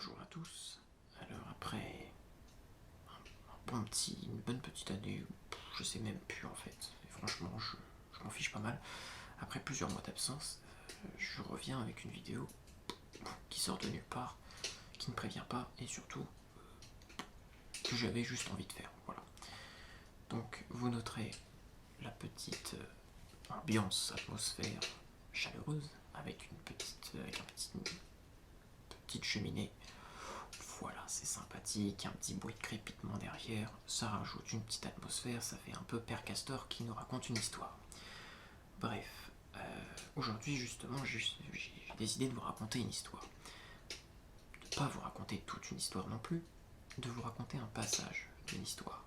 Bonjour à tous. Alors après une bonne petite année, je sais même plus en fait. Et franchement, je m'en fiche pas mal. Après plusieurs mois d'absence, je reviens avec une vidéo qui sort de nulle part, qui ne prévient pas et surtout que j'avais juste envie de faire. Voilà. Donc vous noterez la petite ambiance, atmosphère chaleureuse avec une petite cheminée. Voilà, c'est sympathique, un petit bruit de crépitement derrière, ça rajoute une petite atmosphère, ça fait un peu Père Castor qui nous raconte une histoire. Bref, aujourd'hui justement, j'ai décidé de vous raconter une histoire. De pas vous raconter toute une histoire non plus, de vous raconter un passage d'une histoire.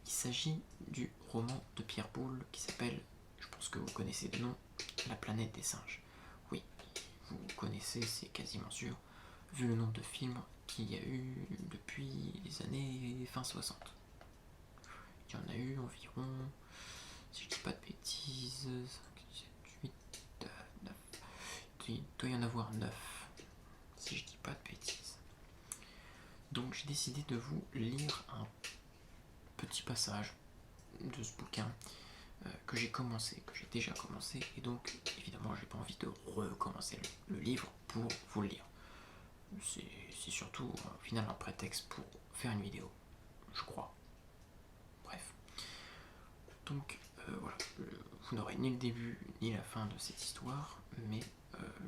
Il s'agit du roman de Pierre Boulle qui s'appelle, je pense que vous connaissez le nom, La planète des singes. Oui, vous connaissez, c'est quasiment sûr, vu le nombre de films qu'il y a eu depuis les années fin 60. Il y en a eu environ, si je dis pas de bêtises, 5, 7, 8, 9. Il doit y en avoir 9, si je dis pas de bêtises. Donc j'ai décidé de vous lire un petit passage de ce bouquin que j'ai déjà commencé, et donc évidemment j'ai pas envie de recommencer le livre pour vous le lire. C'est surtout au final un prétexte pour faire une vidéo, je crois. Bref. Donc voilà, vous n'aurez ni le début ni la fin de cette histoire, mais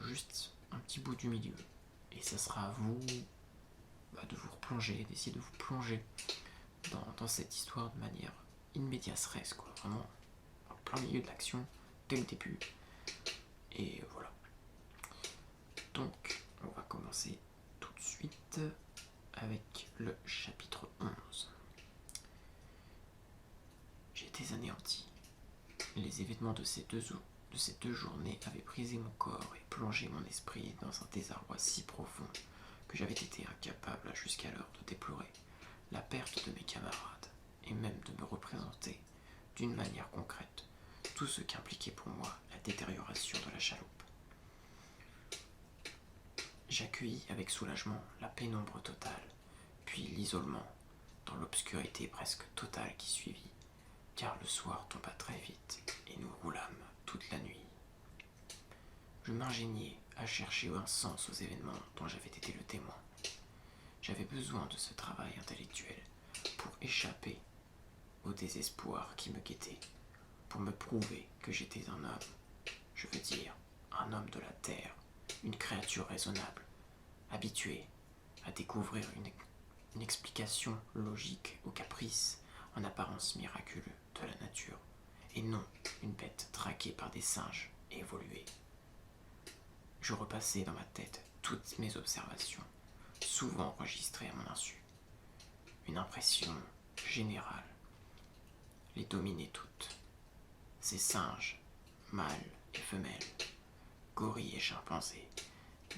juste un petit bout du milieu. Et ça sera à vous de vous replonger, d'essayer de vous plonger dans cette histoire de manière in medias res, quoi. Vraiment en plein milieu de l'action, dès le début. Et voilà. Donc on va commencer tout de suite avec le chapitre 11. J'étais anéanti. Les événements de ces deux journées avaient brisé mon corps et plongé mon esprit dans un désarroi si profond que j'avais été incapable jusqu'alors de déplorer la perte de mes camarades et même de me représenter d'une manière concrète tout ce qu'impliquait pour moi la détérioration de la chaloupe. J'accueillis avec soulagement la pénombre totale, puis l'isolement, dans l'obscurité presque totale qui suivit, car le soir tomba très vite et nous roulâmes toute la nuit. Je m'ingéniais à chercher un sens aux événements dont j'avais été le témoin. J'avais besoin de ce travail intellectuel pour échapper au désespoir qui me guettait, pour me prouver que j'étais un homme, je veux dire un homme de la terre, une créature raisonnable, habituée à découvrir une explication logique aux caprices en apparence miraculeux de la nature, et non une bête traquée par des singes évolués. Je repassais dans ma tête toutes mes observations, souvent enregistrées à mon insu. Une impression générale les dominait toutes. Ces singes, mâles et femelles, gorilles et chimpanzés,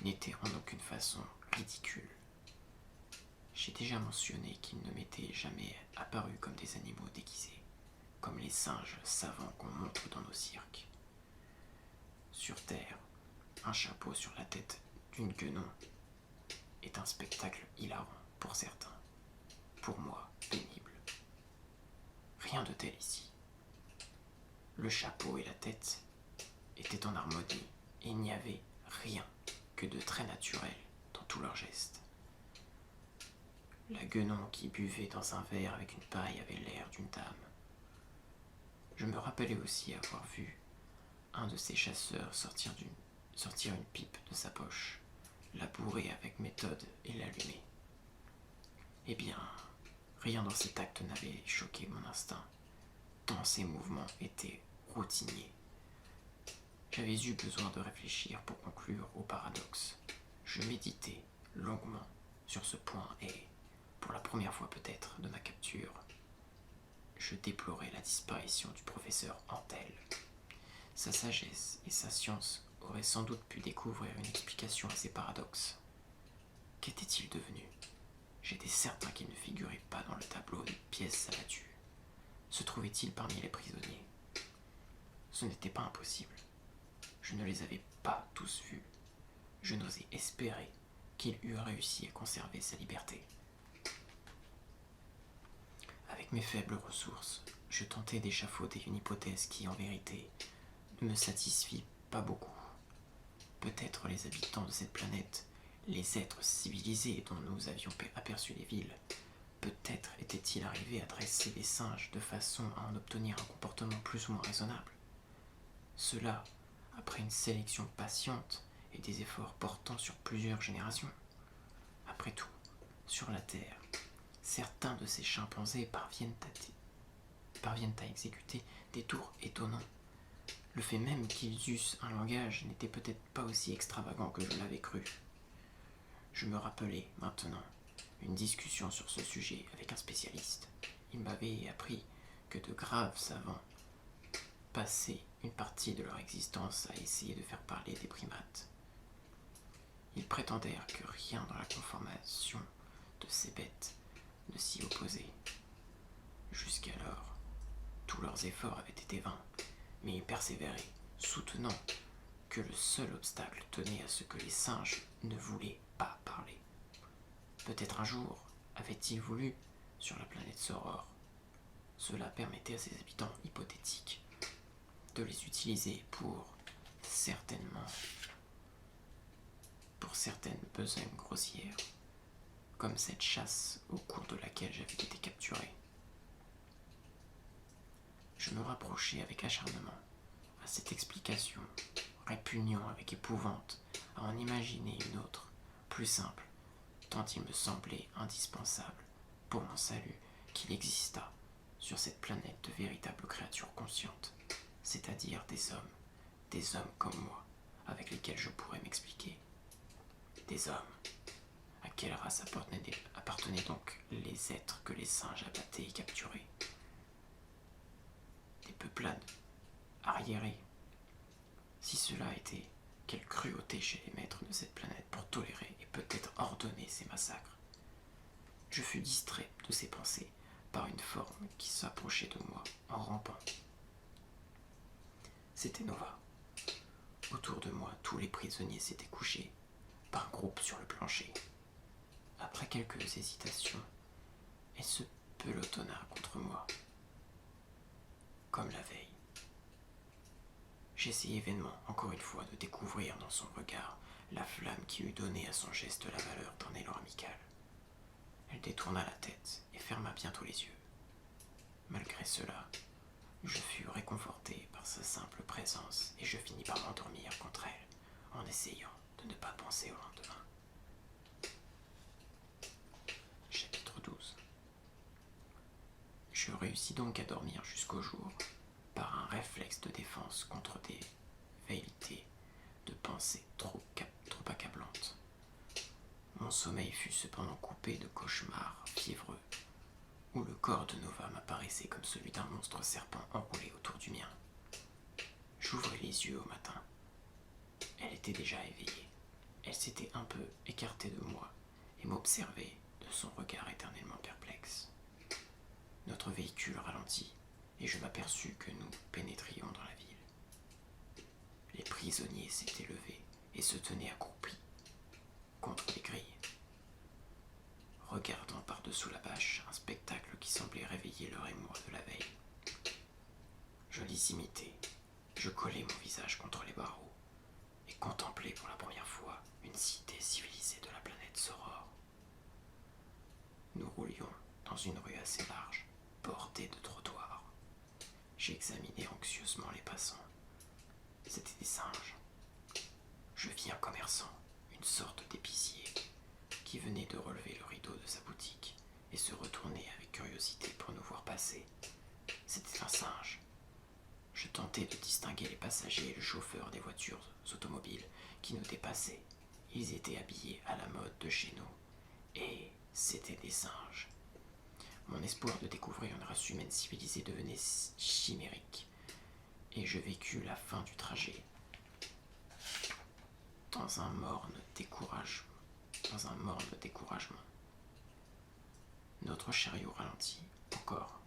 n'étaient en aucune façon ridicules. J'ai déjà mentionné qu'ils ne m'étaient jamais apparus comme des animaux déguisés, comme les singes savants qu'on montre dans nos cirques. Sur Terre, un chapeau sur la tête d'une guenon est un spectacle hilarant pour certains, pour moi pénible. Rien de tel ici. Le chapeau et la tête étaient en harmonie et il n'y avait rien que de très naturel dans tous leurs gestes. La guenon qui buvait dans un verre avec une paille avait l'air d'une dame. Je me rappelais aussi avoir vu un de ces chasseurs sortir une pipe de sa poche, la bourrer avec méthode et l'allumer. Eh bien, rien dans cet acte n'avait choqué mon instinct, tant ces mouvements étaient routiniers. J'avais eu besoin de réfléchir pour conclure au paradoxe. Je méditais longuement sur ce point et, pour la première fois peut-être de ma capture, je déplorais la disparition du professeur Antel. Sa sagesse et sa science auraient sans doute pu découvrir une explication à ces paradoxes. Qu'était-il devenu ? J'étais certain qu'il ne figurait pas dans le tableau des pièces abattues. Se trouvait-il parmi les prisonniers ? Ce n'était pas impossible. Je ne les avais pas tous vus. Je n'osais espérer qu'il eût réussi à conserver sa liberté. Avec mes faibles ressources, je tentais d'échafauder une hypothèse qui, en vérité, ne me satisfit pas beaucoup. Peut-être les habitants de cette planète, les êtres civilisés dont nous avions aperçu les villes, peut-être étaient-ils arrivés à dresser les singes de façon à en obtenir un comportement plus ou moins raisonnable. Cela, après une sélection patiente et des efforts portant sur plusieurs générations. Après tout, sur la Terre, certains de ces chimpanzés parviennent à exécuter des tours étonnants. Le fait même qu'ils eussent un langage n'était peut-être pas aussi extravagant que je l'avais cru. Je me rappelais maintenant une discussion sur ce sujet avec un spécialiste. Il m'avait appris que de graves savants passaient une partie de leur existence à essayer de faire parler des primates. Ils prétendèrent que rien dans la conformation de ces bêtes ne s'y opposait. Jusqu'alors, tous leurs efforts avaient été vains, mais ils persévéraient, soutenant que le seul obstacle tenait à ce que les singes ne voulaient pas parler. Peut-être un jour avaient-ils voulu sur la planète Soror. Cela permettait à ces habitants hypothétiques de les utiliser pour certaines besognes grossières, comme cette chasse au cours de laquelle j'avais été capturé. Je me rapprochais avec acharnement à cette explication, répugnant avec épouvante à en imaginer une autre, plus simple, tant il me semblait indispensable pour mon salut qu'il existât sur cette planète de véritables créatures conscientes, c'est-à-dire des hommes comme moi, avec lesquels je pourrais m'expliquer. Des hommes. À quelle race appartenaient donc les êtres que les singes abattaient et capturaient? Des peuplades arriérées. Si cela était, quelle cruauté chez les maîtres de cette planète pour tolérer et peut-être ordonner ces massacres. Je fus distrait de ces pensées par une forme qui s'approchait de moi en rampant. C'était Nova. Autour de moi, tous les prisonniers s'étaient couchés, par groupes sur le plancher. Après quelques hésitations, elle se pelotonna contre moi, comme la veille. J'essayai vainement, encore une fois, de découvrir dans son regard la flamme qui eût donné à son geste la valeur d'un élan amical. Elle détourna la tête et ferma bientôt les yeux. Malgré cela, je fus réconforté par sa simple présence et je finis par m'endormir contre elle en essayant de ne pas penser au lendemain. Chapitre 12. Je réussis donc à dormir jusqu'au jour par un réflexe de défense contre des velléités de pensée trop accablantes. Mon sommeil fut cependant coupé de cauchemars fiévreux où le corps de Nova m'apparaissait comme celui d'un monstre serpent enroulé autour du mien. J'ouvris les yeux au matin. Elle était déjà éveillée. Elle s'était un peu écartée de moi et m'observait de son regard éternellement perplexe. Notre véhicule ralentit et je m'aperçus que nous pénétrions dans la ville. Les prisonniers s'étaient levés et se tenaient accroupis contre les grilles, regardant par-dessous la bâche un spectacle qui semblait réveiller leur émoi de la veille. Je les imitais, je collais mon visage contre les barreaux et contemplais pour la première fois une cité civilisée de la planète Soror. Nous roulions dans une rue assez large, bordée de trottoirs. J'examinais anxieusement les passants. C'étaient des singes. Je vis un commerçant, une sorte d'épicier, qui venait de relever le rideau de sa boutique et se retournait avec curiosité pour nous voir passer. C'était un singe. Je tentais de distinguer les passagers et le chauffeur des voitures automobiles qui nous dépassaient. Ils étaient habillés à la mode de chez nous. Et c'étaient des singes. Mon espoir de découvrir une race humaine civilisée devenait chimérique. Et je vécus la fin du trajet dans un morne découragement. Notre chariot ralentit encore.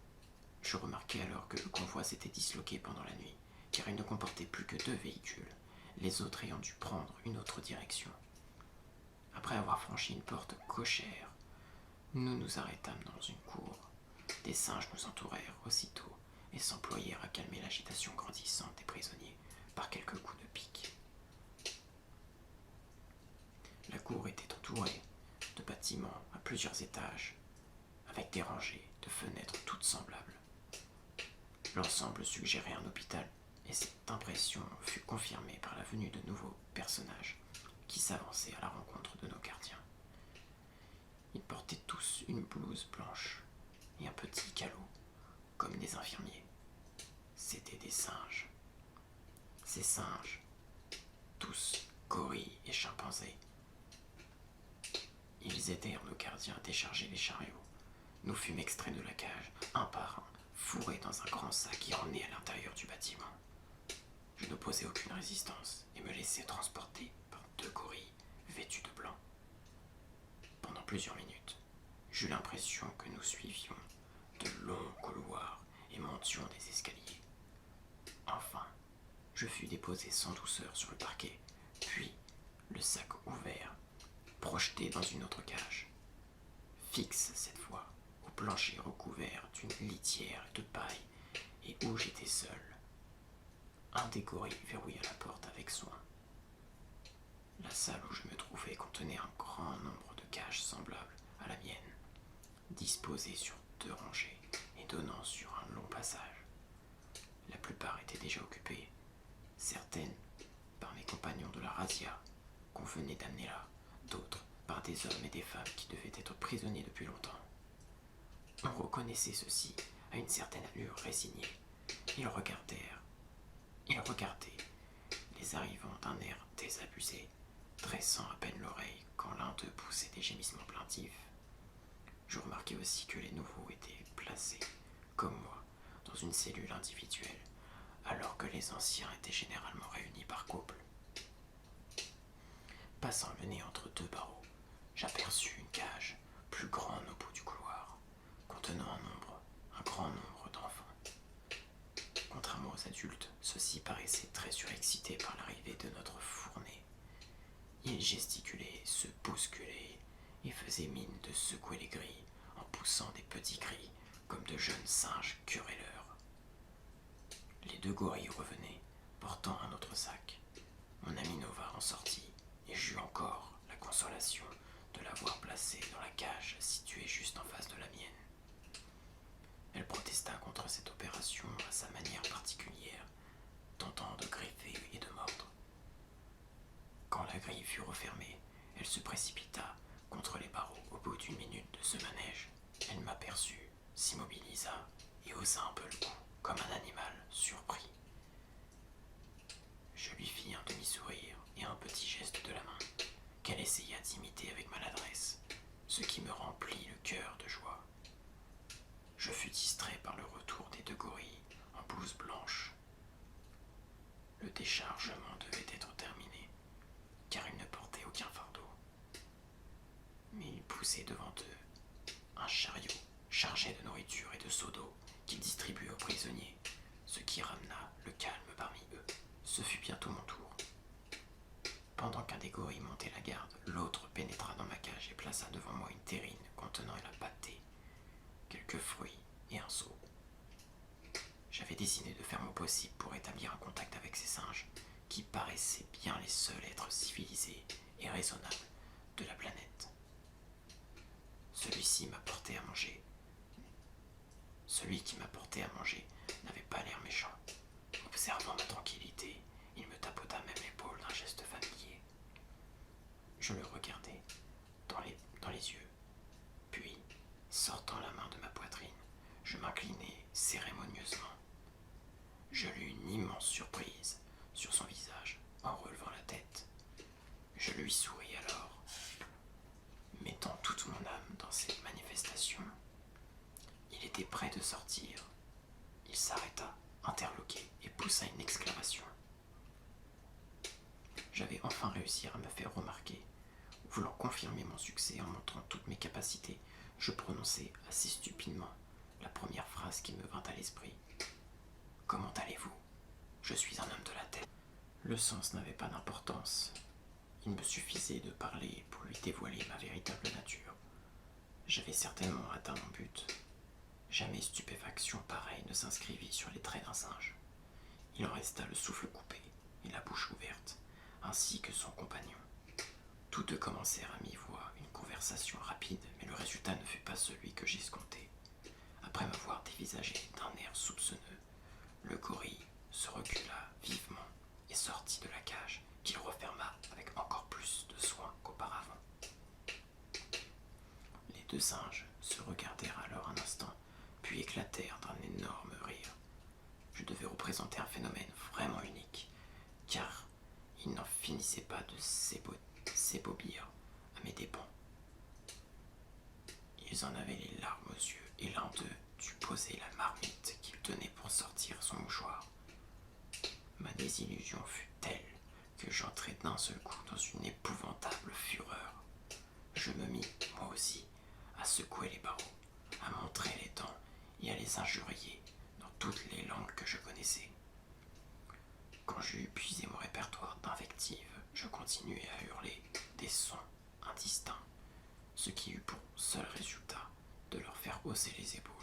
Je remarquai alors que le convoi s'était disloqué pendant la nuit, car il ne comportait plus que 2 véhicules, les autres ayant dû prendre une autre direction. Après Après avoir franchi une porte cochère, nous nous arrêtâmes dans une cour. Des singes nous entourèrent aussitôt et s'employèrent à calmer l'agitation grandissante des prisonniers par quelques coups de pique. La cour était entourée de bâtiments à plusieurs étages, avec des rangées de fenêtres toutes semblables. L'ensemble suggérait un hôpital, et cette impression fut confirmée par la venue de nouveaux personnages qui s'avançaient à la rencontre de nos gardiens. Ils portaient tous une blouse blanche et un petit calot, comme des infirmiers. C'étaient des singes. Ces singes, tous gorilles et chimpanzés. Ils aidèrent nos gardiens à décharger les chariots. Nous fûmes extraits de la cage, un par un, fourrés dans un grand sac et emmenés à l'intérieur du bâtiment. Je n'opposais aucune résistance et me laissai transporter par 2 gorilles vêtus de blanc. Pendant plusieurs minutes, j'eus l'impression que nous suivions de longs couloirs et montions des escaliers. Enfin, je fus déposé sans douceur sur le parquet, puis, le sac ouvert, projeté dans une autre cage, fixe cette fois, au plancher recouvert d'une litière de paille et où j'étais seul. Un des gorilles verrouilla la porte avec soin. La salle où je me trouvais contenait un grand nombre de cages semblables à la mienne, disposées sur 2 rangées et donnant sur un long passage. La plupart étaient déjà occupées, certaines par mes compagnons de la razzia qu'on venait d'amener là, d'autres par des hommes et des femmes qui devaient être prisonniers depuis longtemps. On reconnaissait ceux-ci à une certaine allure résignée. Ils regardaient les arrivants d'un air désabusé, dressant à peine l'oreille quand l'un d'eux poussait des gémissements plaintifs. Je remarquai aussi que les nouveaux étaient placés, comme moi, dans une cellule individuelle, alors que les anciens étaient généralement réunis par couple. Passant le nez entre 2 barreaux, j'aperçus une cage, plus grande au bout du couloir, contenant un grand nombre d'enfants. Contrairement aux adultes, ceux-ci paraissaient très surexcités par l'arrivée de notre fournée. Ils gesticulaient, se bousculaient et faisaient mine de secouer les grilles en poussant des petits cris comme de jeunes singes querelleurs. Les 2 gorilles revenaient, portant un autre sac. Mon ami Nova en sortit et j'eus encore la consolation de l'avoir placée dans la cage située juste en face de la mienne. Elle protesta contre cette opération à sa manière particulière, tentant de griffer et de mordre. Quand la grille fut refermée, elle se précipita contre les barreaux au bout d'1 minute de ce manège. Elle m'aperçut, s'immobilisa et haussa un peu le cou, comme un animal surpris. Je lui fis un demi-sourire et un petit geste de la main, qu'elle essaya d'imiter avec maladresse, ce qui me remplit le cœur de joie. Je fus distrait par le retour des 2 gorilles en blouse blanche. Le déchargement devait être terminé, car ils ne portaient aucun fardeau. Mais ils poussaient devant eux un chariot chargé de nourriture et de seaux d'eau qu'ils distribuaient aux prisonniers, ce qui ramena le calme parmi eux. Ce fut bientôt mon tour. Pendant qu'un des gorilles montait la garde, l'autre pénétra dans ma cage et plaça devant moi une terrine contenant la pâtée, quelques fruits et un seau. J'avais décidé de faire mon possible pour établir un contact avec ces singes, qui paraissaient bien les seuls êtres civilisés et raisonnables de la planète. Celui qui m'apportait à manger n'avait pas l'air méchant. Observant ma tranquillité, il me tapota même l'épaule d'un geste familier. Je le regardai dans les yeux, puis, sortant la main de ma poitrine, je m'inclinai cérémonieusement. Je lus une immense surprise sur son visage en relevant la tête. Je lui souris alors, mettant toute mon âme dans cette manifestation. Il était prêt de sortir. Il s'arrêta, interloqué, et poussa une exclamation. J'avais enfin réussi à me faire remarquer. Voulant confirmer mon succès en montrant toutes mes capacités, je prononçai assez stupidement la première phrase qui me vint à l'esprit. « Comment allez-vous ? Je suis un homme de la terre. » Le sens n'avait pas d'importance. Il me suffisait de parler pour lui dévoiler ma véritable nature. J'avais certainement atteint mon but. Jamais stupéfaction pareille ne s'inscrivit sur les traits d'un singe. Il en resta le souffle coupé et la bouche ouverte, ainsi que son compagnon. Tous deux commencèrent à mi-voix une conversation rapide, mais le résultat ne fut pas celui que j'escomptais. Après m'avoir dévisagé d'un air soupçonneux, le gorille se recula vivement et sortit de la cage, qu'il referma avec encore plus de soin qu'auparavant. Les deux singes se regardèrent alors un instant, puis éclatèrent d'un énorme rire. Je devais représenter un phénomène vraiment unique, car ils n'en finissaient pas de s'ébobir à mes dépens. Ils en avaient les larmes aux yeux, et l'un d'eux dut poser la marmite qu'il tenait pour sortir son mouchoir. Ma désillusion fut telle que j'entrai d'un seul coup dans une épouvantable fureur. Je me mis, moi aussi, à secouer les barreaux, à montrer les dents et à les injurier dans toutes les langues que je connaissais. Quand j'eus épuisé mon répertoire d'invectives, je continuai à hurler des sons indistincts, ce qui eut pour seul résultat de leur faire hausser les épaules.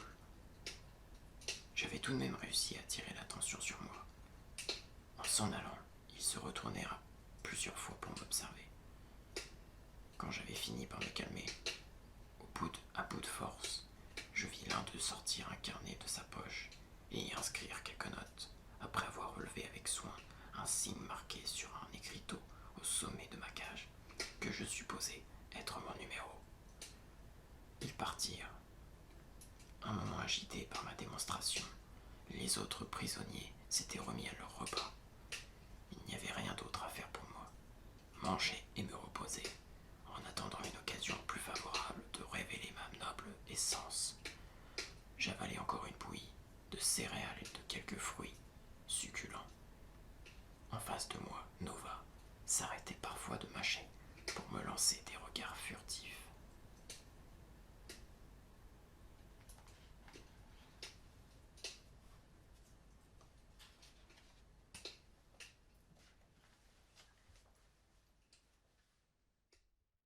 J'avais tout de même réussi à attirer l'attention sur moi. En s'en allant, ils se retournèrent plusieurs fois pour m'observer. Quand j'avais fini par me calmer, à bout de force, je vis l'un d'eux sortir un carnet de sa poche et y inscrire quelques notes, après avoir relevé avec soin un signe marqué sur un écriteau au sommet de ma cage, que je supposais être mon numéro. Ils partirent. Un moment agités par ma démonstration, les autres prisonniers s'étaient remis à leur repas. Il n'y avait rien d'autre à faire pour moi. Manger et me reposer, en attendant une occasion plus favorable de révéler ma noble essence. J'avalai encore une bouillie de céréales et de quelques fruits succulents. En face de moi, Nova s'arrêtait parfois de mâcher pour me lancer